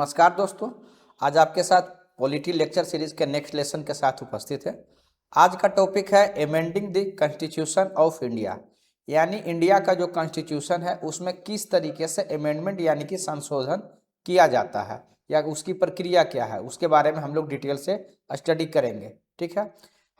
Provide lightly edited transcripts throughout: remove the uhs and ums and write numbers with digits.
नमस्कार दोस्तों। आज आपके साथ पॉलिटी लेक्चर सीरीज के नेक्स्ट लेसन के साथ उपस्थित है। आज का टॉपिक है एमेंडिंग द कॉन्स्टिट्यूशन ऑफ इंडिया, यानी इंडिया का जो कॉन्स्टिट्यूशन है उसमें किस तरीके से अमेंडमेंट यानी कि संशोधन किया जाता है या उसकी प्रक्रिया क्या है, उसके बारे में हम लोग डिटेल से स्टडी करेंगे। ठीक है,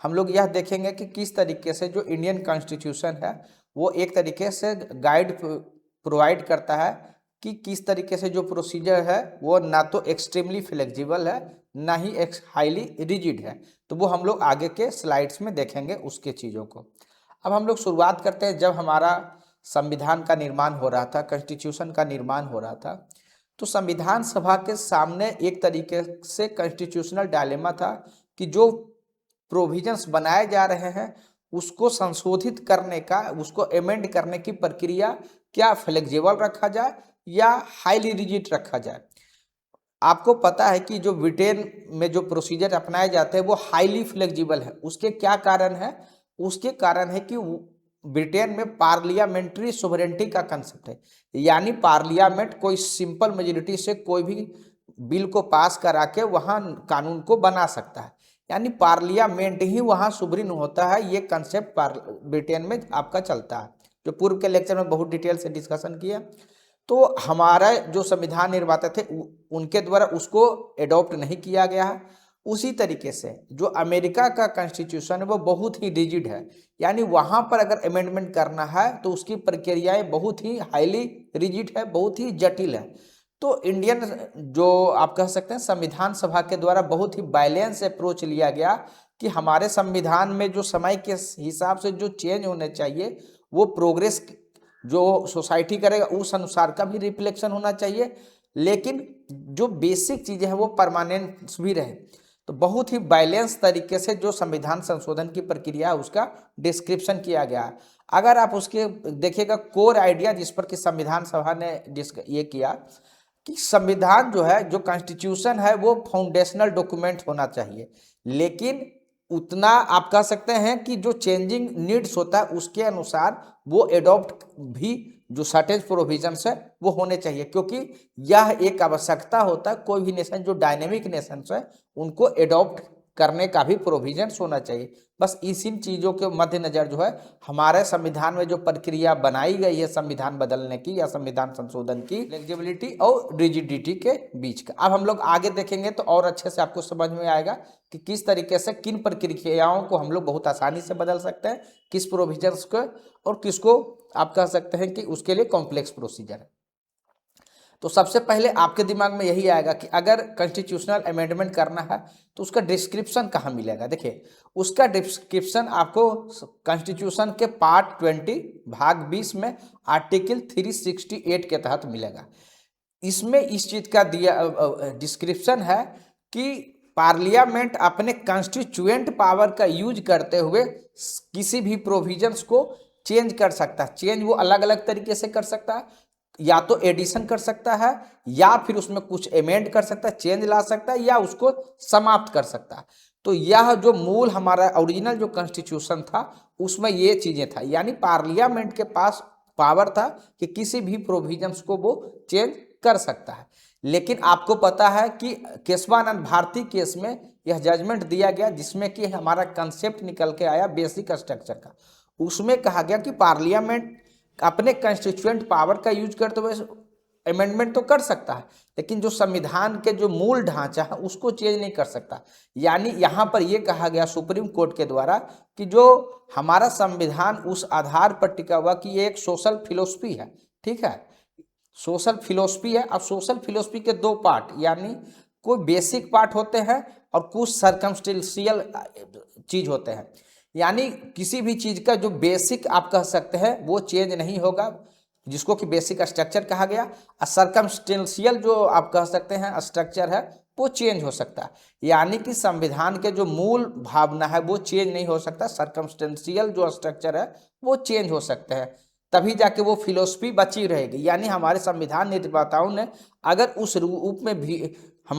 हम लोग यह देखेंगे कि किस तरीके से जो इंडियन कॉन्स्टिट्यूशन है वो एक तरीके से गाइड प्रोवाइड करता है कि किस तरीके से जो प्रोसीजर है वो ना तो एक्सट्रीमली फ्लेक्सिबल है ना ही हाईली रिजिड है। तो वो हम लोग आगे के स्लाइड्स में देखेंगे उसके चीज़ों को। अब हम लोग शुरुआत करते हैं। जब हमारा संविधान का निर्माण हो रहा था, कॉन्स्टिट्यूशन का निर्माण हो रहा था, तो संविधान सभा के सामने एक तरीके से कॉन्स्टिट्यूशनल डायलेमा था कि जो प्रोविजंस बनाए जा रहे हैं उसको संशोधित करने का, उसको अमेंड करने की प्रक्रिया क्या फ्लेक्सिबल रखा जाए या हाईली रिजिड रखा जाए। आपको पता है कि जो ब्रिटेन में जो प्रोसीजर अपनाए जाते हैं वो हाईली फ्लेक्सिबल है। उसके क्या कारण है? उसके कारण है कि ब्रिटेन में पार्लियामेंट्री सोवरेनिटी का कंसेप्ट है, यानी पार्लियामेंट कोई सिंपल मेजोरिटी से कोई भी बिल को पास करा के वहाँ कानून को बना सकता है, यानी पार्लियामेंट ही वहाँ सुवरीन होता है। ये कंसेप्ट ब्रिटेन में आपका चलता है, जो पूर्व के लेक्चर में बहुत डिटेल से डिस्कशन किया। तो हमारा जो संविधान निर्माता थे उनके द्वारा उसको एडॉप्ट नहीं किया गया है। उसी तरीके से जो अमेरिका का कॉन्स्टिट्यूशन है वो बहुत ही रिजिड है, यानी वहाँ पर अगर अमेंडमेंट करना है तो उसकी प्रक्रियाएं बहुत ही हाईली रिजिड है, बहुत ही जटिल है। तो इंडियन जो आप कह सकते हैं संविधान सभा के द्वारा बहुत ही बैलेंस अप्रोच लिया गया कि हमारे संविधान में जो समय के हिसाब से जो चेंज होने चाहिए वो प्रोग्रेस जो सोसाइटी करेगा उस अनुसार का भी रिफ्लेक्शन होना चाहिए, लेकिन जो बेसिक चीज़ें हैं वो परमानेंट भी रहे। तो बहुत ही बैलेंस तरीके से जो संविधान संशोधन की प्रक्रिया है उसका डिस्क्रिप्शन किया गया है। अगर आप उसके देखिएगा कोर आइडिया जिस पर कि संविधान सभा ने ये किया कि संविधान जो है, जो कॉन्स्टिट्यूशन है वो फाउंडेशनल डॉक्यूमेंट होना चाहिए, लेकिन उतना आप कह सकते हैं कि जो चेंजिंग नीड्स होता है उसके अनुसार वो एडॉप्ट भी जो सर्टेज प्रोविजंस है वो होने चाहिए, क्योंकि यह एक आवश्यकता होता है। कोई भी नेशन जो डायनेमिक नेशंस है उनको एडॉप्ट करने का भी प्रोविजंस होना चाहिए। बस इसी चीज़ों के मद्देनजर जो है हमारे संविधान में जो प्रक्रिया बनाई गई है संविधान बदलने की या संविधान संशोधन की, फ्लेक्सिबिलिटी और रिजिडिटी के बीच का। अब हम लोग आगे देखेंगे तो और अच्छे से आपको समझ में आएगा कि किस तरीके से किन प्रक्रियाओं को हम लोग बहुत आसानी से बदल सकते हैं, किस प्रोविजंस को, और किसको आप कह सकते हैं कि उसके लिए कॉम्प्लेक्स प्रोसीजर है। तो सबसे पहले आपके दिमाग में यही आएगा कि अगर कॉन्स्टिट्यूशनल अमेंडमेंट करना है तो उसका डिस्क्रिप्शन कहाँ मिलेगा। देखिए, उसका डिस्क्रिप्शन आपको कॉन्स्टिट्यूशन के पार्ट 20 भाग 20 में आर्टिकल 368 के तहत मिलेगा। इसमें इस चीज का दिया डिस्क्रिप्शन है कि पार्लियामेंट अपने कॉन्स्टिट्यूएंट पावर का यूज करते हुए किसी भी प्रोविजंस को चेंज कर सकता है। चेंज वो अलग अलग तरीके से कर सकता है, या तो एडिशन कर सकता है या फिर उसमें कुछ अमेंड कर सकता है, चेंज ला सकता है, या उसको समाप्त कर सकता है। तो यह जो मूल हमारा ओरिजिनल जो कॉन्स्टिट्यूशन था उसमें ये चीजें था, यानी पार्लियामेंट के पास पावर था कि किसी भी प्रोविजंस को वो चेंज कर सकता है। लेकिन आपको पता है कि केशवानंद भारती केस में यह जजमेंट दिया गया जिसमें कि हमारा कंसेप्ट निकल के आया बेसिक स्ट्रक्चर का। उसमें कहा गया कि पार्लियामेंट अपने कंस्टिट्यूएंट पावर का यूज करते हुए अमेंडमेंट तो कर सकता है, लेकिन जो संविधान के जो मूल ढांचा है उसको चेंज नहीं कर सकता। यानी यहाँ पर यह कहा गया सुप्रीम कोर्ट के द्वारा कि जो हमारा संविधान उस आधार पर टिका हुआ कि ये एक सोशल फिलोसफी है। ठीक है, सोशल फिलोसफी है। अब सोशल फिलोसफी के दो पार्ट, यानी कोई बेसिक पार्ट होते हैं और कुछ सर्कमस्टेंशियल चीज होते हैं। यानी किसी भी चीज का जो बेसिक आप कह सकते हैं वो चेंज नहीं होगा, जिसको कि बेसिक स्ट्रक्चर कहा गया। और सर्कमस्टेंशियल जो आप कह सकते हैं स्ट्रक्चर है वो चेंज हो सकता है, यानी कि संविधान के जो मूल भावना है वो चेंज नहीं हो सकता। सर्कमस्टेंशियल जो स्ट्रक्चर है वो चेंज हो सकते हैं, तभी जाके वो फिलोसफी बची रहेगी। यानी हमारे संविधान निर्माताओं ने अगर उस रूप में भी हम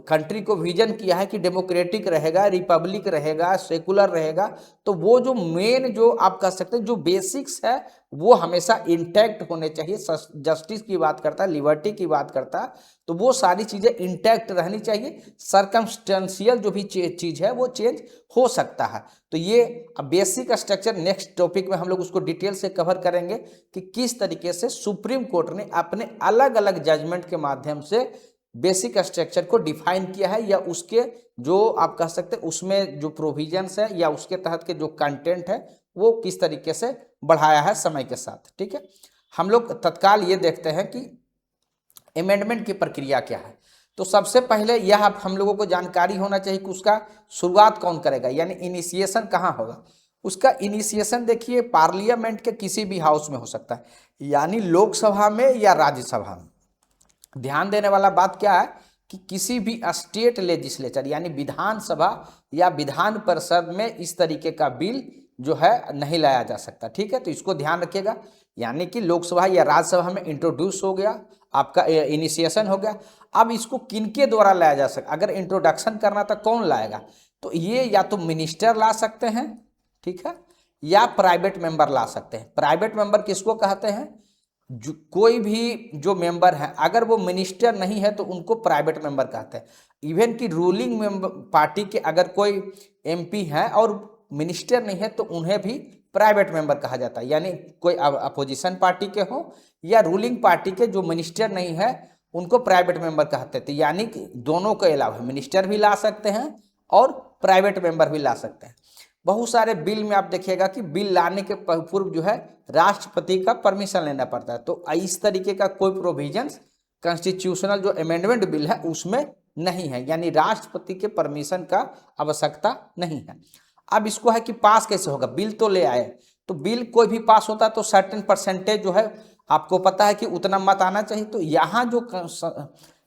कंट्री को विजन किया है कि डेमोक्रेटिक रहेगा, रिपब्लिक रहेगा, सेकुलर रहेगा, तो वो जो मेन जो आप कह सकते हैं जो बेसिक्स है वो हमेशा इंटैक्ट होने चाहिए। जस्टिस की बात करता है, लिबर्टी की बात करता है, तो वो सारी चीज़ें इंटैक्ट रहनी चाहिए। सरकमस्टेंशियल जो भी चीज़ है वो चेंज हो सकता है। तो ये बेसिक स्ट्रक्चर नेक्स्ट टॉपिक में हम लोग उसको डिटेल से कवर करेंगे कि किस तरीके से सुप्रीम कोर्ट ने अपने अलग अलग जजमेंट के माध्यम से बेसिक स्ट्रक्चर को डिफाइन किया है, या उसके जो आप कह सकते हैं उसमें जो प्रोविजंस है या उसके तहत के जो कंटेंट है वो किस तरीके से बढ़ाया है समय के साथ। ठीक है, हम लोग तत्काल ये देखते हैं कि अमेंडमेंट की प्रक्रिया क्या है। तो सबसे पहले यह हम लोगों को जानकारी होना चाहिए कि उसका शुरुआत कौन करेगा, यानी इनिशिएशन कहाँ होगा। उसका इनिशिएशन देखिए पार्लियामेंट के किसी भी हाउस में हो सकता है, यानी लोकसभा में या राज्यसभा में। ध्यान देने वाला बात क्या है कि किसी भी स्टेट लेजिस्लेचर यानी विधानसभा या विधान परिषद में इस तरीके का बिल जो है नहीं लाया जा सकता। ठीक है, तो इसको ध्यान रखिएगा, यानी कि लोकसभा या राज्यसभा में इंट्रोड्यूस हो गया, आपका इनिशिएशन हो गया। अब इसको किनके द्वारा लाया जा सकता, अगर इंट्रोडक्शन करना तो कौन लाएगा, तो ये या तो मिनिस्टर ला सकते हैं, ठीक है, या प्राइवेट मेंबर ला सकते हैं। प्राइवेट मेंबर किसको कहते हैं, जो कोई भी जो मेंबर है अगर वो मिनिस्टर नहीं है तो उनको प्राइवेट मेंबर कहते हैं। इवन कि रूलिंग मेंबर पार्टी के अगर कोई एमपी है और मिनिस्टर नहीं है तो उन्हें भी प्राइवेट मेंबर कहा जाता है, यानी कोई अपोजिशन पार्टी के हो या रूलिंग पार्टी के जो मिनिस्टर नहीं है उनको प्राइवेट मेंबर कहते थे। यानी कि दोनों के अलावा मिनिस्टर भी ला सकते हैं और प्राइवेट मेंबर भी ला सकते हैं। बहुत सारे बिल में आप देखिएगा कि बिल लाने के पूर्व जो है राष्ट्रपति का परमिशन लेना पड़ता है। तो इस तरीके का कोई प्रोविजंस कॉन्स्टिट्यूशनल जो अमेंडमेंट बिल है उसमें नहीं है, यानी राष्ट्रपति के परमिशन का आवश्यकता नहीं है। अब इसको है कि पास कैसे होगा, बिल तो ले आए, तो बिल कोई भी पास होता है तो सर्टेन परसेंटेज जो है आपको पता है कि उतना मत आना चाहिए। तो यहाँ जो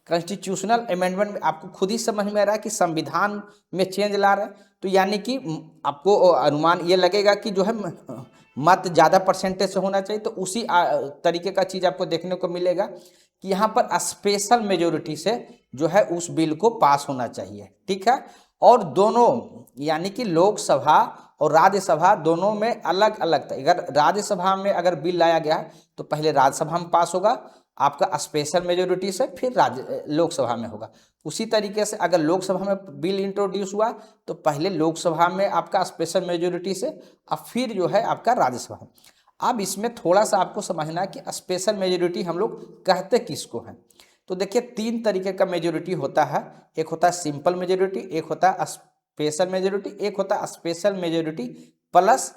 कॉन्स्टिट्यूशनल अमेंडमेंट में आपको खुद ही समझ में आ रहा है कि संविधान में चेंज ला रहा है, तो यानी कि आपको अनुमान ये लगेगा कि जो है मत ज़्यादा परसेंटेज से होना चाहिए। तो उसी तरीके का चीज़ आपको देखने को मिलेगा कि यहाँ पर स्पेशल मेजोरिटी से जो है उस बिल को पास होना चाहिए। ठीक है, और दोनों यानी कि लोकसभा और राज्यसभा दोनों में अलग अलग था। अगर राज्यसभा में अगर बिल लाया गया तो पहले राज्यसभा में पास होगा आपका स्पेशल मेजोरिटी से, फिर लोकसभा में होगा। उसी तरीके से अगर लोकसभा में बिल इंट्रोड्यूस हुआ तो पहले लोकसभा में आपका स्पेशल मेजोरिटी से और फिर जो है आपका राज्यसभा में। अब इसमें थोड़ा सा आपको समझना है कि स्पेशल मेजोरिटी हम लोग कहते किसको हैं। तो देखिए तीन तरीके का मेजोरिटी होता है, एक होता है सिंपल मेजोरिटी, एक होता है स्पेशल मेजोरिटी, एक होता है स्पेशल मेजोरिटी प्लस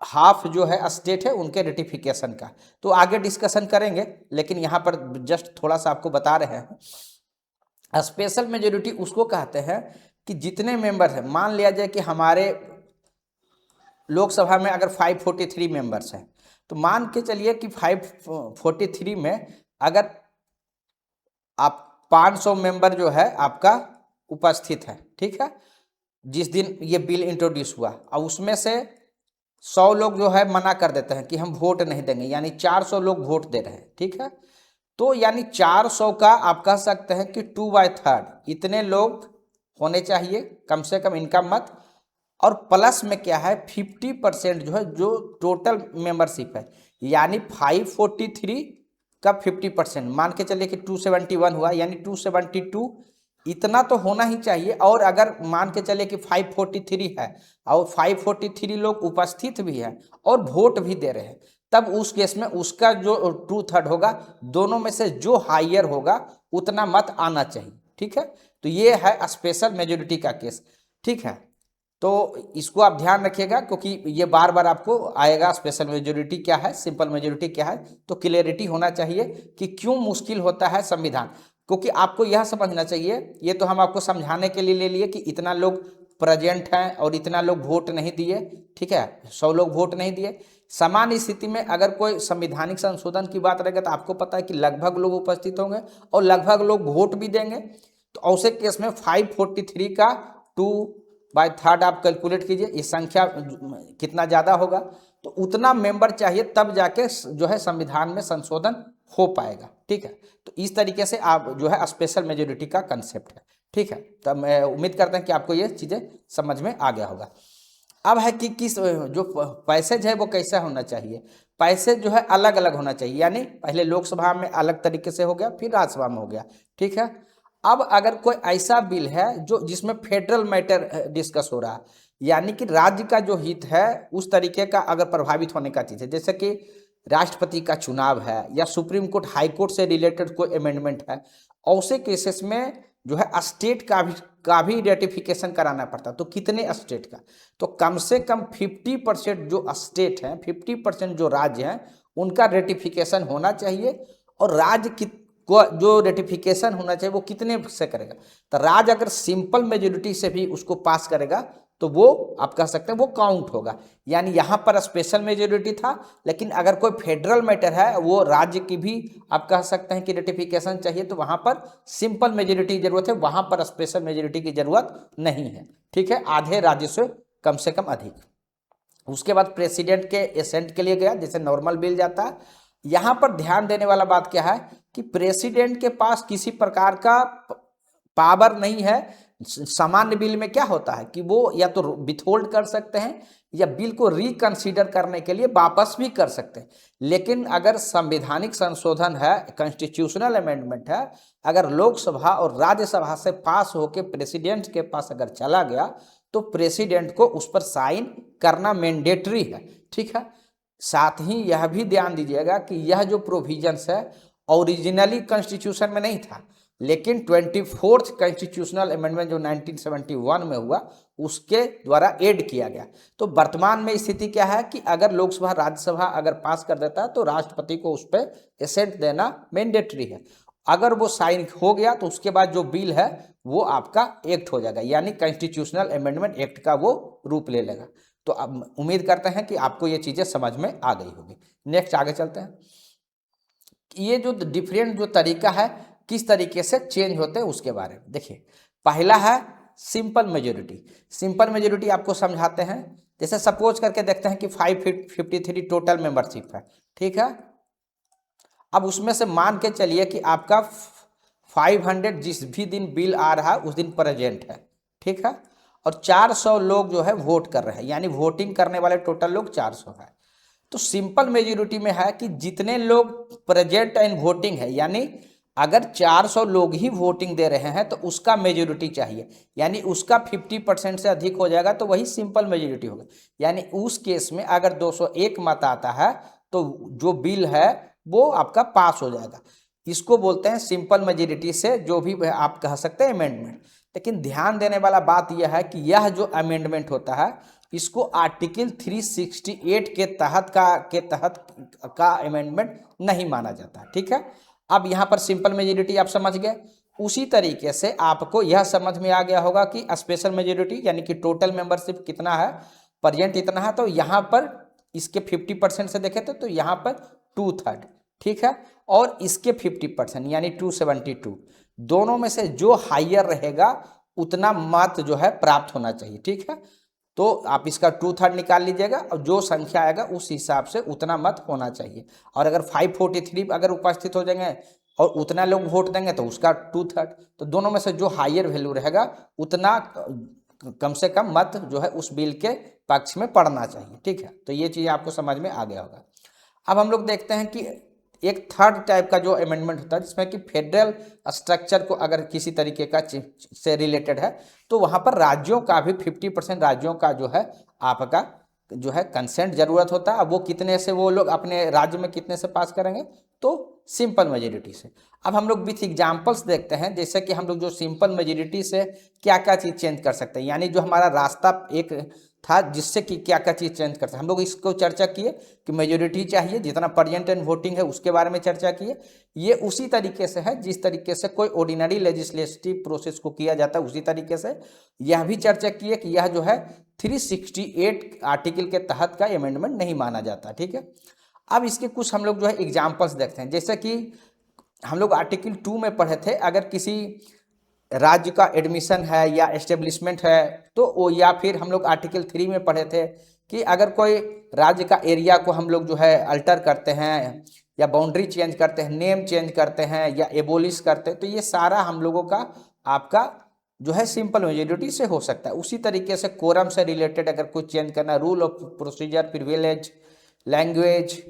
हाफ जो है स्टेट है उनके रेटिफिकेशन का। तो आगे डिस्कशन करेंगे, लेकिन यहाँ पर जस्ट थोड़ा सा आपको बता रहे हैं। स्पेशल मेजोरिटी उसको कहते हैं कि जितने मेंबर हैं, मान लिया जाए कि हमारे लोकसभा में अगर 543 मेंबर्स हैं, तो मान के चलिए कि 543 में अगर आप 500 मेंबर जो है आपका उपस्थित है, ठीक है, जिस दिन ये बिल इंट्रोड्यूस हुआ, और उसमें से 100 लोग जो है मना कर देते हैं कि हम वोट नहीं देंगे, यानी 400 लोग वोट दे रहे हैं। ठीक है, तो यानी 400 का आप कह सकते हैं कि 2/3 इतने लोग होने चाहिए कम से कम इनका मत, और प्लस में क्या है 50% जो है जो टोटल मेंबरशिप है, यानी 543 का 50%, मान के चलिए कि 271 हुआ, यानी 272 इतना तो होना ही चाहिए। और अगर मान के चलिए कि 543 है और 543 लोग उपस्थित भी हैं और वोट भी दे रहे हैं, तब उस केस में उसका जो 2/3 होगा, दोनों में से जो हायर होगा उतना मत आना चाहिए। ठीक है, तो ये है स्पेशल मेजोरिटी का केस। ठीक है, तो इसको आप ध्यान रखिएगा क्योंकि ये बार बार आपको आएगा स्पेशल मेजोरिटी क्या है, सिंपल मेजोरिटी क्या है, तो क्लियरिटी होना चाहिए कि क्यों मुश्किल होता है संविधान। क्योंकि आपको यह समझना चाहिए, ये तो हम आपको समझाने के लिए ले लिए कि इतना लोग प्रेजेंट हैं और इतना लोग वोट नहीं दिए। ठीक है, 100 लोग वोट नहीं दिए। सामान्य स्थिति में अगर कोई संवैधानिक संशोधन की बात रहेगा तो आपको पता है कि लगभग लोग उपस्थित होंगे और लगभग लोग वोट भी देंगे। तो ऐसे केस में 543 का 2/3 आप कैलकुलेट कीजिए, ये संख्या कितना ज़्यादा होगा, तो उतना मेंबर चाहिए तब जाके जो है संविधान में संशोधन हो पाएगा। ठीक है, तो इस तरीके से आप जो है स्पेशल मेजोरिटी का कंसेप्ट है। ठीक है, तो मैं उम्मीद करता हूँ कि आपको ये चीज़ें समझ में आ गया होगा। अब है कि किस जो पैसेज है वो कैसा होना चाहिए। पैसेज जो है अलग अलग होना चाहिए, यानी पहले लोकसभा में अलग तरीके से हो गया, फिर राज्यसभा में हो गया। ठीक है, अब अगर कोई ऐसा बिल है जो जिसमें फेडरल मैटर डिस्कस हो रहा है, यानी कि राज्य का जो हित है उस तरीके का अगर प्रभावित होने का चीज़ है, जैसे कि राष्ट्रपति का चुनाव है या सुप्रीम कोर्ट हाई कोर्ट से रिलेटेड कोई अमेंडमेंट है, ऐसे केसेस में जो है स्टेट का भी रेटिफिकेशन कराना पड़ता। तो कितने स्टेट का, तो कम से कम 50% जो स्टेट हैं, 50% जो राज्य हैं उनका रेटिफिकेशन होना चाहिए। और राज्य को जो रेटिफिकेशन होना चाहिए वो कितने से करेगा, तो राज्य अगर सिंपल मेजोरिटी से भी उसको पास करेगा तो वो आप कह सकते हैं वो काउंट होगा। यानी यहाँ पर स्पेशल मेजोरिटी था, लेकिन अगर कोई फेडरल मैटर है वो राज्य की भी आप कह सकते हैं कि रेटिफिकेशन चाहिए, तो वहाँ पर सिंपल मेजोरिटी की जरूरत है, वहाँ पर स्पेशल मेजोरिटी की जरूरत नहीं है। ठीक है, आधे राज्य से कम अधिक। उसके बाद प्रेसिडेंट के एसेंट के लिए गया, जैसे नॉर्मल बिल जाता है। यहाँ पर ध्यान देने वाला बात क्या है कि प्रेसिडेंट के पास किसी प्रकार का पावर नहीं है। सामान्य बिल में क्या होता है कि वो या तो विथहोल्ड कर सकते हैं या बिल को रिकंसीडर करने के लिए वापस भी कर सकते हैं। लेकिन अगर संवैधानिक संशोधन है, कॉन्स्टिट्यूशनल अमेंडमेंट है, अगर लोकसभा और राज्यसभा से पास होकर प्रेसिडेंट के पास अगर चला गया तो प्रेसिडेंट को उस पर साइन करना मैंडेटरी है। ठीक है, साथ ही यह भी ध्यान दीजिएगा कि यह जो प्रोविजंस है ओरिजिनली कॉन्स्टिट्यूशन में नहीं था, लेकिन 24th कॉन्स्टिट्यूशनल अमेंडमेंट जो 1971 में हुआ उसके द्वारा ऐड किया गया। तो वर्तमान में स्थिति क्या है कि अगर लोकसभा राज्यसभा अगर पास कर देता है तो राष्ट्रपति को उस पर एसेंट देना मैंडेटरी है। अगर वो साइन हो गया तो उसके बाद जो बिल है वो आपका एक्ट हो जाएगा, यानी कॉन्स्टिट्यूशनल अमेंडमेंट एक्ट का वो रूप ले लेगा। तो अब उम्मीद करते हैं कि आपको ये चीज़ें समझ में आ गई होगी। नेक्स्ट आगे चलते हैं, ये जो डिफरेंट जो तरीका है किस तरीके से चेंज होते हैं उसके बारे में देखिए। पहला है सिंपल मेजोरिटी। सिंपल मेजोरिटी आपको समझाते हैं, जैसे सपोज करके देखते हैं कि 553 टोटल मेंबरशिप है। ठीक है, अब उसमें से मान के चलिए कि आपका 500 जिस भी दिन बिल आ रहा है उस दिन प्रेजेंट है। ठीक है, और 400 लोग जो है वोट कर रहे हैं, यानी वोटिंग करने वाले टोटल लोग 400 है। तो सिंपल मेजोरिटी में है कि जितने लोग प्रेजेंट एंड वोटिंग है, यानी अगर 400 लोग ही वोटिंग दे रहे हैं तो उसका मेजोरिटी चाहिए, यानी उसका 50% से अधिक हो जाएगा तो वही सिंपल मेजोरिटी होगा। यानी उस केस में अगर 201 मत आता है तो जो बिल है वो आपका पास हो जाएगा। इसको बोलते हैं सिंपल मेजोरिटी से जो भी आप कह सकते हैं अमेंडमेंट। लेकिन ध्यान देने वाला बात यह है कि यह जो अमेंडमेंट होता है इसको आर्टिकल 368 के तहत का अमेंडमेंट नहीं माना जाता। ठीक है, अब यहाँ पर सिंपल मेजोरिटी आप समझ गए। उसी तरीके से आपको यह समझ में आ गया होगा कि स्पेशल मेजोरिटी यानी कि टोटल मेंबरशिप कितना है, प्रेजेंट इतना है, तो यहाँ पर इसके 50% से देखे तो यहाँ पर 2/3। ठीक है, और इसके 50% यानी 272, दोनों में से जो हायर रहेगा उतना मत जो है प्राप्त होना चाहिए। ठीक है, तो आप इसका 2/3 निकाल लीजिएगा और जो संख्या आएगा उस हिसाब से उतना मत होना चाहिए। और अगर 543 अगर उपस्थित हो जाएंगे और उतना लोग वोट देंगे तो उसका 2/3। तो दोनों में से जो हायर वैल्यू रहेगा उतना कम से कम मत जो है उस बिल के पक्ष में पड़ना चाहिए। ठीक है, तो ये चीज़ आपको समझ में आ गया होगा। अब हम लोग देखते हैं कि एक थर्ड टाइप का जो अमेंडमेंट होता है जिसमें कि फेडरल स्ट्रक्चर को अगर किसी तरीके का से रिलेटेड है तो वहाँ पर राज्यों का भी 50% राज्यों का जो है आपका जो है कंसेंट जरूरत होता है। अब वो कितने से वो लोग अपने राज्य में कितने से पास करेंगे, तो सिंपल मेजोरिटी से। अब हम लोग विथ एग्जाम्पल्स देखते हैं, जैसे कि हम लोग जो सिंपल मेजोरिटी से क्या क्या चीज़ चेंज कर सकते हैं, यानी जो हमारा रास्ता एक था जिससे कि क्या क्या चीज़ चेंज करते हैं। हम लोग इसको चर्चा किए कि मेजोरिटी चाहिए, जितना प्रेजेंट एंड वोटिंग है उसके बारे में चर्चा किए। ये उसी तरीके से है जिस तरीके से कोई ऑर्डिनरी लेजिस्लेटिव प्रोसेस को किया जाता है, उसी तरीके से यह भी चर्चा किए कि यह जो है 368 आर्टिकल के तहत का अमेंडमेंट नहीं माना जाता। ठीक है, अब इसके कुछ हम लोग जो है एग्जाम्पल्स देखते हैं। जैसे कि हम लोग आर्टिकल 2 में पढ़े थे, अगर किसी राज्य का एडमिशन है या एस्टेब्लिशमेंट है तो वो, या फिर हम लोग आर्टिकल 3 में पढ़े थे कि अगर कोई राज्य का एरिया को हम लोग जो है अल्टर करते हैं या बाउंड्री चेंज करते हैं, नेम चेंज करते हैं या एबोलिश करते हैं, तो ये सारा हम लोगों का आपका जो है सिंपल मेजोरिटी से हो सकता है। उसी तरीके से कोरम से रिलेटेड अगर कुछ चेंज करना, rule of procedure, privilege, language,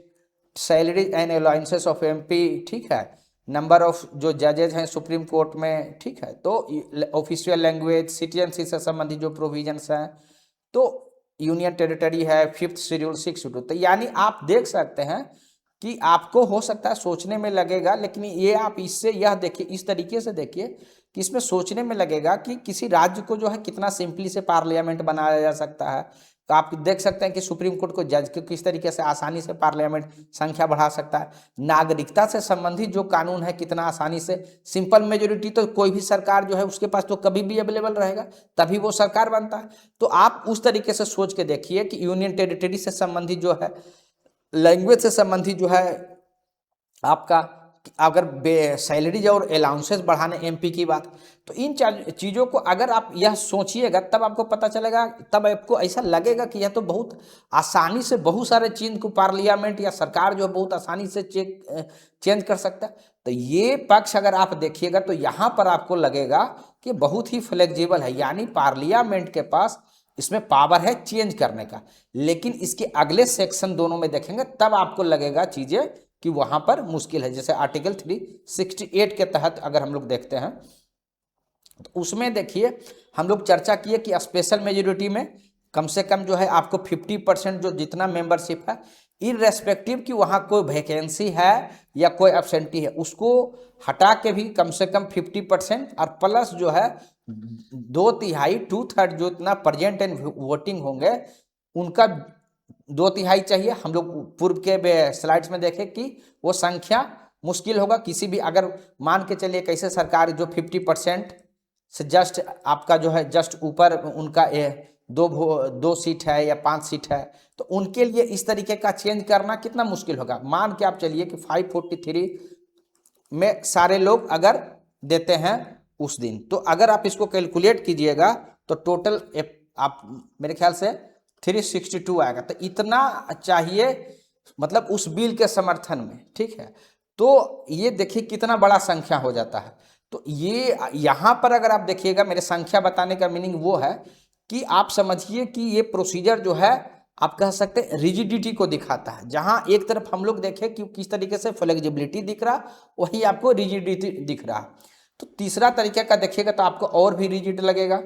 salary and allowances of MP, ठीक है, नंबर ऑफ जो जजेज हैं सुप्रीम कोर्ट में, ठीक है, तो ऑफिशियल लैंग्वेज, सिटीजनशिप से संबंधित जो प्रोविजंस हैं, तो यूनियन टेरिटरी है, 5th शेड्यूल, 6th शेड्यूल। तो यानी आप देख सकते हैं कि आपको हो सकता है सोचने में लगेगा, लेकिन ये आप इससे यह देखिए, इस तरीके से देखिए कि इसमें सोचने में लगेगा कि किसी राज्य को जो है कितना सिंपली से पार्लियामेंट बनाया जा सकता है। तो आप देख सकते हैं कि सुप्रीम कोर्ट को जज को किस तरीके से आसानी से पार्लियामेंट संख्या बढ़ा सकता है। नागरिकता से संबंधित जो कानून है कितना आसानी से, सिंपल मेजोरिटी तो कोई भी सरकार जो है उसके पास तो कभी भी अवेलेबल रहेगा, तभी वो सरकार बनता है। तो आप उस तरीके से सोच के देखिए कि यूनियन टेरिटरी से संबंधित जो है, लैंग्वेज से संबंधित जो है आपका, अगर सैलरीज और अलाउंसेस बढ़ाने एमपी की बात, तो इन चीज़ों को अगर आप यह सोचिएगा तब आपको पता चलेगा, तब आपको ऐसा लगेगा कि यह तो बहुत आसानी से बहुत सारे चीज को पार्लियामेंट या सरकार जो बहुत आसानी से चेंज कर सकता है। तो ये पक्ष अगर आप देखिएगा तो यहाँ पर आपको लगेगा कि बहुत ही फ्लेक्सिबल है, यानी पार्लियामेंट के पास इसमें पावर है चेंज करने का। लेकिन इसके अगले सेक्शन दोनों में देखेंगे तब आपको लगेगा चीज़ें कि वहां पर मुश्किल है। जैसे आर्टिकल 368 के तहत अगर हम लोग देखते हैं तो उसमें देखिए हम लोग चर्चा किए कि स्पेशल मेजोरिटी में कम से कम जो है आपको 50% जो जितना मेंबरशिप है, इररेस्पेक्टिव कि वहाँ कोई वैकेंसी है या कोई एब्सेंटी है, उसको हटा के भी कम से कम 50% और प्लस जो है 2/3 2/3 जो इतना प्रेजेंट एंड वोटिंग होंगे उनका 2/3 चाहिए। हम लोग पूर्व के स्लाइड्स में देखें कि वो संख्या मुश्किल होगा किसी भी, अगर मान के चलिए कैसे सरकार जो 50% से जस्ट आपका जो है जस्ट ऊपर उनका दो सीट है या 5 सीट है, तो उनके लिए इस तरीके का चेंज करना कितना मुश्किल होगा। मान के आप चलिए कि 543 में सारे लोग अगर देते हैं उस दिन, तो अगर आप इसको कैलकुलेट कीजिएगा तो टोटल आप मेरे ख्याल से 362 आएगा। तो इतना चाहिए मतलब उस बिल के समर्थन में, ठीक है। तो ये देखिए कितना बड़ा संख्या हो जाता है। तो ये यहाँ पर अगर आप देखिएगा, मेरे संख्या बताने का मीनिंग वो है कि आप समझिए कि ये प्रोसीजर जो है आप कह सकते हैं रिजिडिटी को दिखाता है। जहां एक तरफ हम लोग देखें कि किस तरीके से फ्लेक्सिबिलिटी दिख रहा, वही आपको रिजिडिटी दिख रहा। तो तीसरा तरीका का देखिएगा तो आपको और भी रिजिड लगेगा,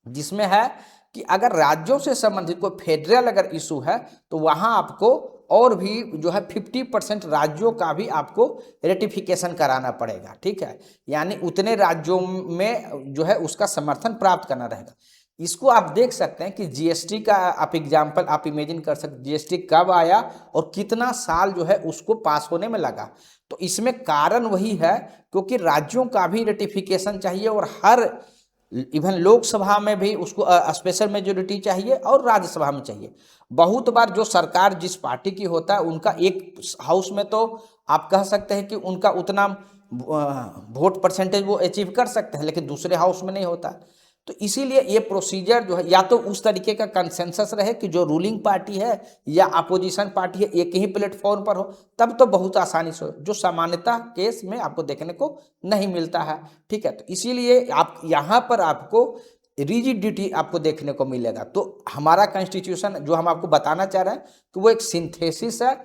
जिसमें है कि अगर राज्यों से संबंधित कोई फेडरल अगर इशू है तो वहां आपको और भी जो है 50% राज्यों का भी आपको रेटिफिकेशन कराना पड़ेगा, ठीक है। यानी उतने राज्यों में जो है उसका समर्थन प्राप्त करना रहेगा। इसको आप देख सकते हैं कि जीएसटी का आप एग्जाम्पल आप इमेजिन कर सकते, जीएसटी कब आया और कितना साल जो है उसको पास होने में लगा। तो इसमें कारण वही है क्योंकि राज्यों का भी रेटिफिकेशन चाहिए और हर इवन लोकसभा में भी उसको स्पेशल मेजोरिटी चाहिए और राज्यसभा में चाहिए। बहुत बार जो सरकार जिस पार्टी की होता है उनका एक हाउस में तो आप कह सकते हैं कि उनका उतना वोट परसेंटेज वो अचीव कर सकते हैं, लेकिन दूसरे हाउस में नहीं होता। तो इसीलिए ये प्रोसीजर जो है या तो उस तरीके का कंसेंसस रहे कि जो रूलिंग पार्टी है या अपोजिशन पार्टी है एक ही प्लेटफॉर्म पर हो, तब तो बहुत आसानी से, जो सामान्यतः केस में आपको देखने को नहीं मिलता है, ठीक है। तो इसीलिए आप यहाँ पर आपको रिजिडिटी आपको देखने को मिलेगा। तो हमारा कॉन्स्टिट्यूशन जो हम आपको बताना चाह रहे हैं कि वो एक सिंथेसिस है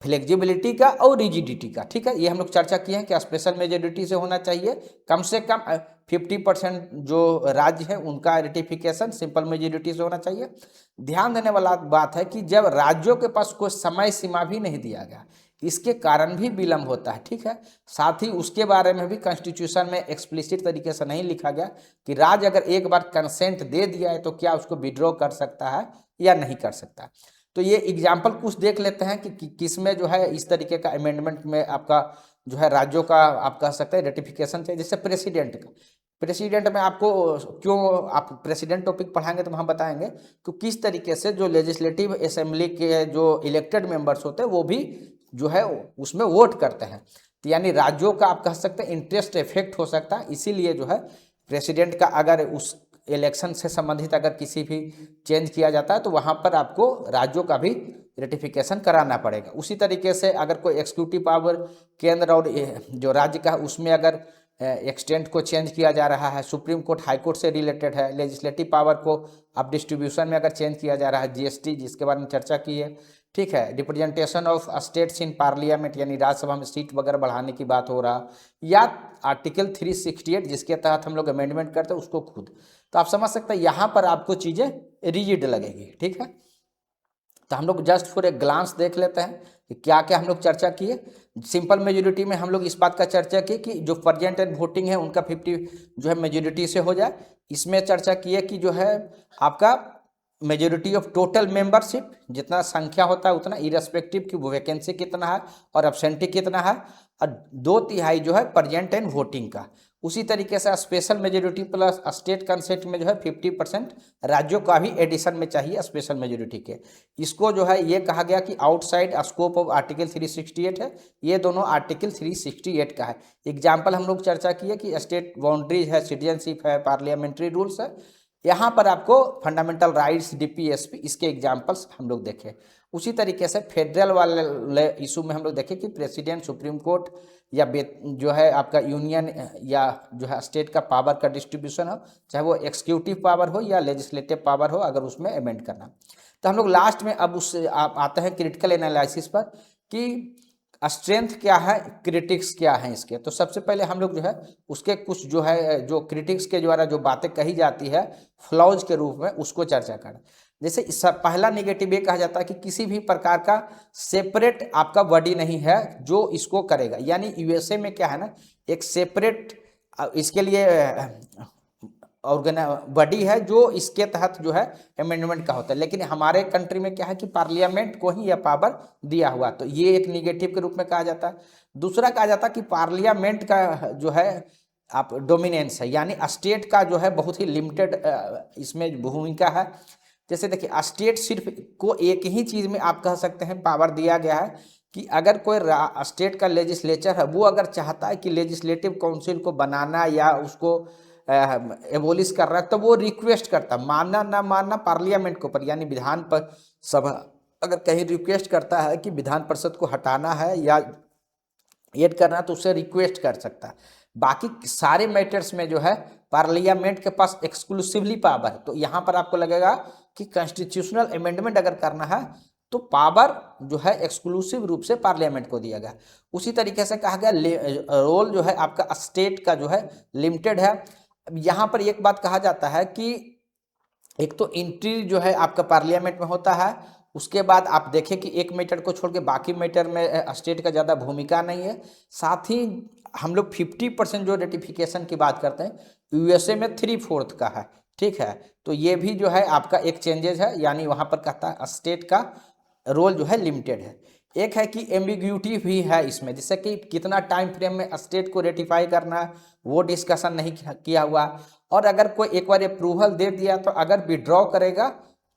फ्लेक्सिबिलिटी का और रिजिडिटी का, ठीक है। ये हम लोग चर्चा किए हैं कि स्पेशल मेजोरिटी से होना चाहिए, कम से कम 50% जो राज्य है उनका रेटिफिकेशन सिंपल मेजोरिटी से होना चाहिए। ध्यान देने वाला बात है कि जब राज्यों के पास कोई समय सीमा भी नहीं दिया गया, इसके कारण भी विलम्ब होता है, ठीक है। साथ ही उसके बारे में भी कॉन्स्टिट्यूशन में एक्सप्लिसिट तरीके से नहीं लिखा गया कि राज्य अगर एक बार कंसेंट दे दिया है तो क्या उसको विड्रॉ कर सकता है या नहीं कर सकता। तो ये एग्जाम्पल कुछ देख लेते हैं कि किस में जो है इस तरीके का अमेंडमेंट में आपका जो है राज्यों का आप कह सकते हैं रेटिफिकेशन चाहिए। जैसे प्रेसिडेंट का, प्रेसिडेंट में आपको क्यों आप प्रेसिडेंट टॉपिक पढ़ाएंगे तो हम बताएंगे कि किस तरीके से जो लेजिस्लेटिव असेंबली के जो इलेक्टेड मेंबर्स होते हैं वो भी जो है उसमें वोट करते हैं। तो यानी राज्यों का आप कह सकते हैं इंटरेस्ट इफेक्ट हो सकता है। इसीलिए जो है प्रेसिडेंट का अगर उस इलेक्शन से संबंधित अगर किसी भी चेंज किया जाता है तो वहाँ पर आपको राज्यों का भी रेटिफिकेशन कराना पड़ेगा। उसी तरीके से अगर कोई एक्सिक्यूटिव पावर केंद्र और जो राज्य का है उसमें अगर एक्सटेंट को चेंज किया जा रहा है, सुप्रीम कोर्ट हाई कोर्ट से रिलेटेड है, लेजिस्लेटिव पावर को अब डिस्ट्रीब्यूशन में अगर चेंज किया जा रहा है, जीएसटी जिसके बारे में चर्चा की है, ठीक है, representation of states in parliament यानी राज्यसभा में सीट वगैरह बढ़ाने की बात हो रहा, या आर्टिकल 368 जिसके तहत हम लोग अमेंडमेंट करते हैं उसको खुद, तो आप समझ सकते हैं यहाँ पर आपको चीज़ें रिजिड लगेगी। ठीक है, तो हम लोग जस्ट फॉर ए ग्लांस देख लेते हैं कि क्या क्या हम लोग चर्चा किए। सिंपल मेजोरिटी में हम लोग इस बात का चर्चा की कि जो प्रेजेंट एंड वोटिंग है उनका 50 जो है मेजोरिटी से हो जाए। इसमें चर्चा की है कि जो है आपका मेजोरिटी ऑफ टोटल मेंबरशिप जितना संख्या होता है उतना इरेस्पेक्टिव की वैकेंसी कितना है और एब्सेंटी कितना है, और 2/3 जो है प्रेजेंट एंड वोटिंग का। उसी तरीके से special majority plus state consent में जो है 50% राज्यों का भी एडिशन में चाहिए स्पेशल मेजोरिटी के। इसको जो है ये कहा गया कि आउटसाइड स्कोप ऑफ आर्टिकल 368 है, ये दोनों आर्टिकल 368 का है। एग्जाम्पल हम लोग चर्चा किए कि स्टेट बाउंड्रीज है, सिटीजनशिप है, पार्लियामेंट्री रूल्स है। यहाँ पर आपको फंडामेंटल राइट्स, डीपीएसपी, इसके एग्जाम्पल्स हम लोग देखें। उसी तरीके से फेडरल वाले इशू में हम लोग देखें कि प्रेसिडेंट, सुप्रीम कोर्ट या जो है आपका यूनियन या जो है स्टेट का पावर का डिस्ट्रीब्यूशन हो, चाहे वो एक्सिक्यूटिव पावर हो या लेजिस्लेटिव पावर हो, अगर उसमें अमेंड करना। तो हम लोग लास्ट में अब उससे आप आते हैं क्रिटिकल एनालिसिस पर कि स्ट्रेंथ क्या है, क्रिटिक्स क्या है इसके। तो सबसे पहले हम लोग जो है उसके कुछ जो है जो क्रिटिक्स के द्वारा जो बातें कही जाती है फ्लॉज के रूप में उसको चर्चा करें। जैसे पहला नेगेटिव ये कहा जाता है कि किसी भी प्रकार का सेपरेट आपका बॉडी नहीं है जो इसको करेगा, यानी यूएसए में क्या है ना, एक सेपरेट इसके लिए बॉडी है जो इसके तहत जो है अमेंडमेंट का होता है, लेकिन हमारे कंट्री में क्या है कि पार्लियामेंट को ही यह पावर दिया हुआ, तो ये एक निगेटिव के रूप में कहा जाता है। दूसरा कहा जाता है कि पार्लियामेंट का जो है आप डोमिनेंस है, यानी स्टेट का जो है बहुत ही लिमिटेड इसमें भूमिका है। जैसे देखिए स्टेट सिर्फ को एक ही चीज़ में आप कह सकते हैं पावर दिया गया है कि अगर कोई स्टेट का लेजिस्लेचर है वो अगर चाहता है कि लेजिस्लेटिव काउंसिल को बनाना या उसको एबोलिश कर रहा है तो वो रिक्वेस्ट करता, मानना ना मानना पार्लियामेंट के ऊपर, यानी विधान पर सभा अगर कहीं रिक्वेस्ट करता है कि विधान परिषद को हटाना है या ऐड करना है तो उससे रिक्वेस्ट कर सकता है। बाकी सारे मैटर्स में जो है पार्लियामेंट के पास एक्सक्लूसिवली पावर है। तो यहाँ पर आपको लगेगा कि कॉन्स्टिट्यूशनल अमेंडमेंट अगर करना है तो पावर जो है एक्सक्लूसिव रूप से पार्लियामेंट को दिया गया। उसी तरीके से कहा गया रोल जो है आपका स्टेट का जो है लिमिटेड है। यहाँ पर एक बात कहा जाता है कि एक तो एंट्री जो है आपका पार्लियामेंट में होता है, उसके बाद आप देखें कि एक मैटर को छोड़ के बाकी मैटर में स्टेट का ज़्यादा भूमिका नहीं है। साथ ही हम लोग 50% जो रेटिफिकेशन की बात करते हैं यूएसए में 3/4 का है, ठीक है। तो ये भी जो है आपका एक चेंजेस है, यानी वहाँ पर कहता है स्टेट का रोल जो है लिमिटेड है। एक है कि एम्बिग्यूटी भी है इसमें, जिससे कि कितना टाइम फ्रेम में स्टेट को रेटिफाई करना है वो डिस्कशन नहीं किया हुआ, और अगर कोई एक बार अप्रूवल दे दिया तो अगर विड्रॉ करेगा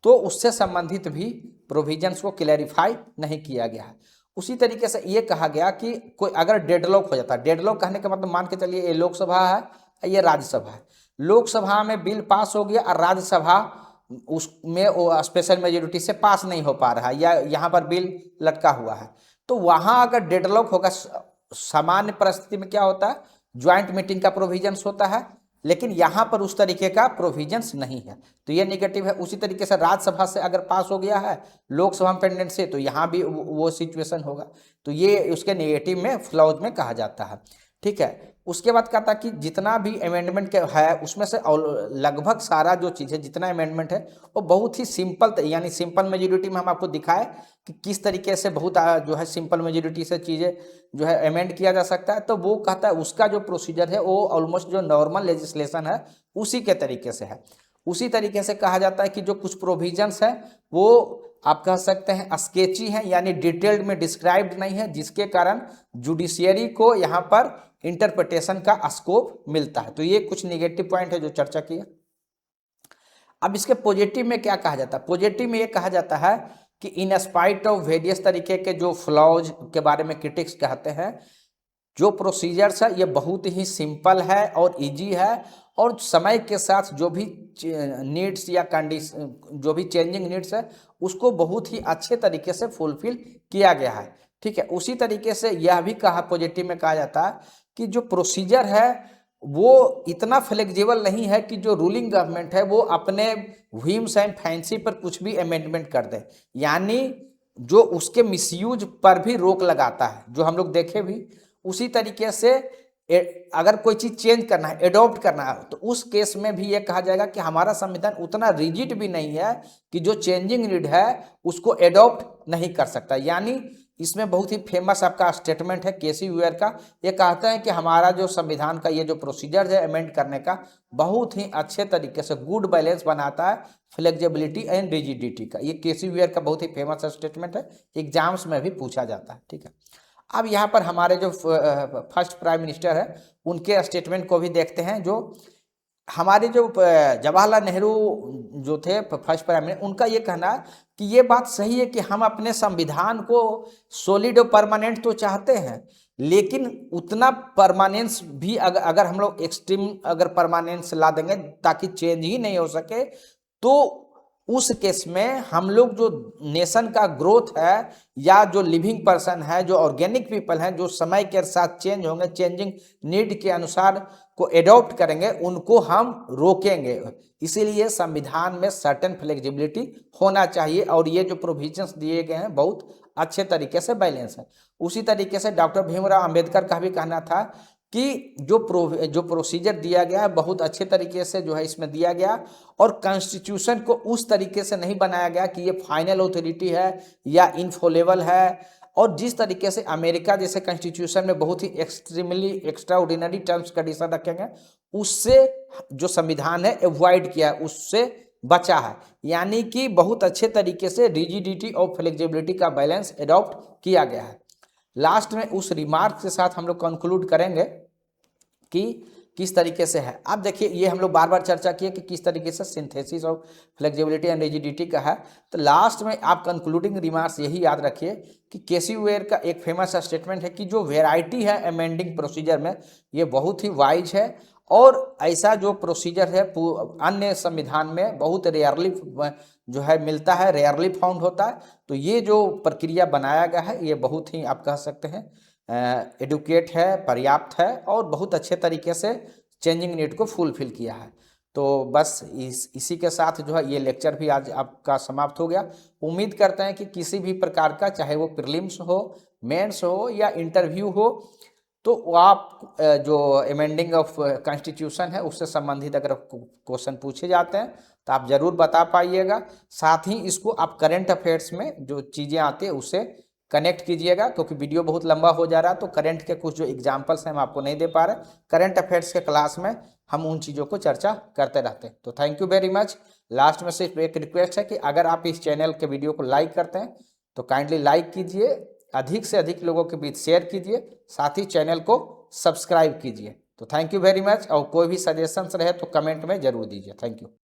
तो उससे संबंधित भी प्रोविजंस को क्लैरिफाई नहीं किया गया है। उसी तरीके से ये कहा गया कि कोई अगर डेडलॉक हो जाता है, डेडलॉक कहने का मतलब मान के चलिए ये लोकसभा है ये राज्यसभा है, लोकसभा में बिल पास हो गया और राज्यसभा उसमें वो स्पेशल मेजोरिटी से पास नहीं हो पा रहा है या यहाँ पर बिल लटका हुआ है, तो वहाँ अगर डेडलॉक होगा, सामान्य परिस्थिति में क्या होता है ज्वाइंट मीटिंग का प्रोविजंस होता है, लेकिन यहाँ पर उस तरीके का प्रोविजंस नहीं है, तो ये नेगेटिव है। उसी तरीके से राज्यसभा से अगर पास हो गया है लोकसभा पेंडेंट से, तो यहाँ भी वो सिचुएशन होगा, तो ये उसके नेगेटिव में फ्लॉज में कहा जाता है, ठीक है। उसके बाद कहता कि जितना भी अमेंडमेंट के है उसमें से लगभग सारा जो चीज़ है जितना अमेंडमेंट है वो बहुत ही सिंपल, यानी सिंपल मेजोरिटी में हम आपको दिखाए कि किस तरीके से बहुत जो है सिंपल मेजोरिटी से चीज़ें जो है अमेंड किया जा सकता है। तो वो कहता है उसका जो प्रोसीजर है वो ऑलमोस्ट जो नॉर्मल लेजिस्लेशन है उसी के तरीके से है। उसी तरीके से कहा जाता है कि जो कुछ प्रोविजंस है वो आप कह सकते हैं स्केची है, यानी डिटेल्ड में डिस्क्राइब्ड नहीं है, जिसके कारण जुडिशियरी को यहाँ पर इंटरप्रिटेशन का स्कोप मिलता है। तो ये कुछ निगेटिव पॉइंट है जो चर्चा किया। अब इसके पॉजिटिव में क्या कहा जाता है, पॉजिटिव में ये कहा जाता है कि इन स्पाइट ऑफ वेरियस तरीके के जो फ्लॉज के बारे में क्रिटिक्स कहते हैं, जो प्रोसीजर्स है ये बहुत ही सिंपल है और इजी है, और समय के साथ जो भी नीड्स या कंडीशन, जो भी चेंजिंग नीड्स है, उसको बहुत ही अच्छे तरीके से फुलफिल किया गया है। ठीक है, उसी तरीके से यह भी कहा, पॉजिटिव में कहा जाता है कि जो प्रोसीजर है वो इतना फ्लेक्सिबल नहीं है कि जो रूलिंग गवर्नमेंट है वो अपने व्हीम्स एंड फैंसी पर कुछ भी अमेंडमेंट कर दे, यानी जो उसके मिसयूज पर भी रोक लगाता है, जो हम लोग देखे भी। उसी तरीके से अगर कोई चीज चेंज करना है, एडॉप्ट करना है, तो उस केस में भी ये कहा जाएगा कि हमारा संविधान उतना रिजिड भी नहीं है कि जो चेंजिंग नीड है उसको एडॉप्ट नहीं कर सकता। यानी इसमें बहुत ही फेमस आपका स्टेटमेंट है केसी व्वेयर का, ये कहते हैं कि हमारा जो संविधान का ये जो प्रोसीजर है अमेंड करने का, बहुत ही अच्छे तरीके से गुड बैलेंस बनाता है फ्लेक्सिबिलिटी एंड रिजिडिटी का। ये केसी व्वेयर का बहुत ही फेमस स्टेटमेंट है, एग्जाम्स में भी पूछा जाता है। ठीक है, अब यहाँ पर हमारे जो फर्स्ट प्राइम मिनिस्टर है उनके स्टेटमेंट को भी देखते हैं। जो हमारे जो जवाहरलाल नेहरू जो थे फर्स्ट प्राइम मिनिस्टर, उनका ये कहना है कि ये बात सही है कि हम अपने संविधान को सॉलिड और परमानेंट तो चाहते हैं, लेकिन उतना परमानेंस भी अगर हम लोग एक्सट्रीम अगर परमानेंस ला देंगे ताकि चेंज ही नहीं हो सके, तो उस केस में हम लोग जो नेशन का ग्रोथ है या जो लिविंग पर्सन है, जो ऑर्गेनिक पीपल हैं, जो समय के साथ चेंज होंगे, चेंजिंग नीड के अनुसार को एडॉप्ट करेंगे, उनको हम रोकेंगे। इसीलिए संविधान में सर्टेन फ्लेक्सिबिलिटी होना चाहिए और ये जो प्रोविजंस दिए गए हैं बहुत अच्छे तरीके से बैलेंस है। उसी तरीके से डॉक्टर भीमराव अंबेडकर का भी कहना था कि जो प्रोसीजर दिया गया है बहुत अच्छे तरीके से जो है इसमें दिया गया, और कॉन्स्टिट्यूशन को उस तरीके से नहीं बनाया गया कि ये फाइनल ऑथोरिटी है या इनफॉलेबल है। और जिस तरीके से अमेरिका जैसे कॉन्स्टिट्यूशन में बहुत ही एक्सट्रीमली एक्स्ट्राऑर्डिनरी टर्म्स कंडीशन रखे गए, उससे जो संविधान है अवॉइड किया है, उससे बचा है। यानी कि बहुत अच्छे तरीके से रिजिडिटी और फ्लेक्सिबिलिटी का बैलेंस एडॉप्ट किया गया है। लास्ट में उस रिमार्क के साथ हम लोग कंक्लूड करेंगे कि किस तरीके से है। अब देखिए, ये हम लोग बार बार चर्चा किए कि किस तरीके से सिंथेसिस और फ्लेक्सिबिलिटी एंड रिजिडिटी का है। तो लास्ट में आप कंक्लूडिंग रिमार्क्स यही याद रखिए कि केसी व्वेयर का एक फेमस स्टेटमेंट है कि जो वेराइटी है अमेंडिंग प्रोसीजर में, ये बहुत ही वाइज है, और ऐसा जो प्रोसीजर है अन्य संविधान में बहुत रेयरली जो है मिलता है, रेयरली फाउंड होता है। तो ये जो प्रक्रिया बनाया गया है ये बहुत ही आप कह सकते हैं एडुकेट है, पर्याप्त है, और बहुत अच्छे तरीके से चेंजिंग नीड को फुलफिल किया है। तो बस इसी के साथ जो है ये लेक्चर भी आज आपका समाप्त हो गया। उम्मीद करते हैं कि किसी भी प्रकार का, चाहे वो प्रीलिम्स हो, मेंस हो या इंटरव्यू हो, तो आप जो अमेंडिंग ऑफ कॉन्स्टिट्यूशन है उससे संबंधित अगर क्वेश्चन पूछे जाते हैं तो आप जरूर बता पाइएगा। साथ ही इसको आप करंट अफेयर्स में जो चीज़ें आती है उससे कनेक्ट कीजिएगा, क्योंकि वीडियो बहुत लंबा हो जा रहा है, तो करंट के कुछ जो एग्जाम्पल्स हैं हम आपको नहीं दे पा रहे। करंट अफेयर्स के क्लास में हम उन चीज़ों को चर्चा करते रहते हैं। तो thank you very much. Last में सिर्फ एक रिक्वेस्ट है कि अगर आप इस चैनल के वीडियो को लाइक करते हैं तो काइंडली लाइक कीजिए, अधिक से अधिक लोगों के बीच शेयर कीजिए, साथ ही चैनल को सब्सक्राइब कीजिए। तो थैंक यू वेरी मच, और कोई भी सजेशंस रहे तो कमेंट में जरूर दीजिए। Thank you.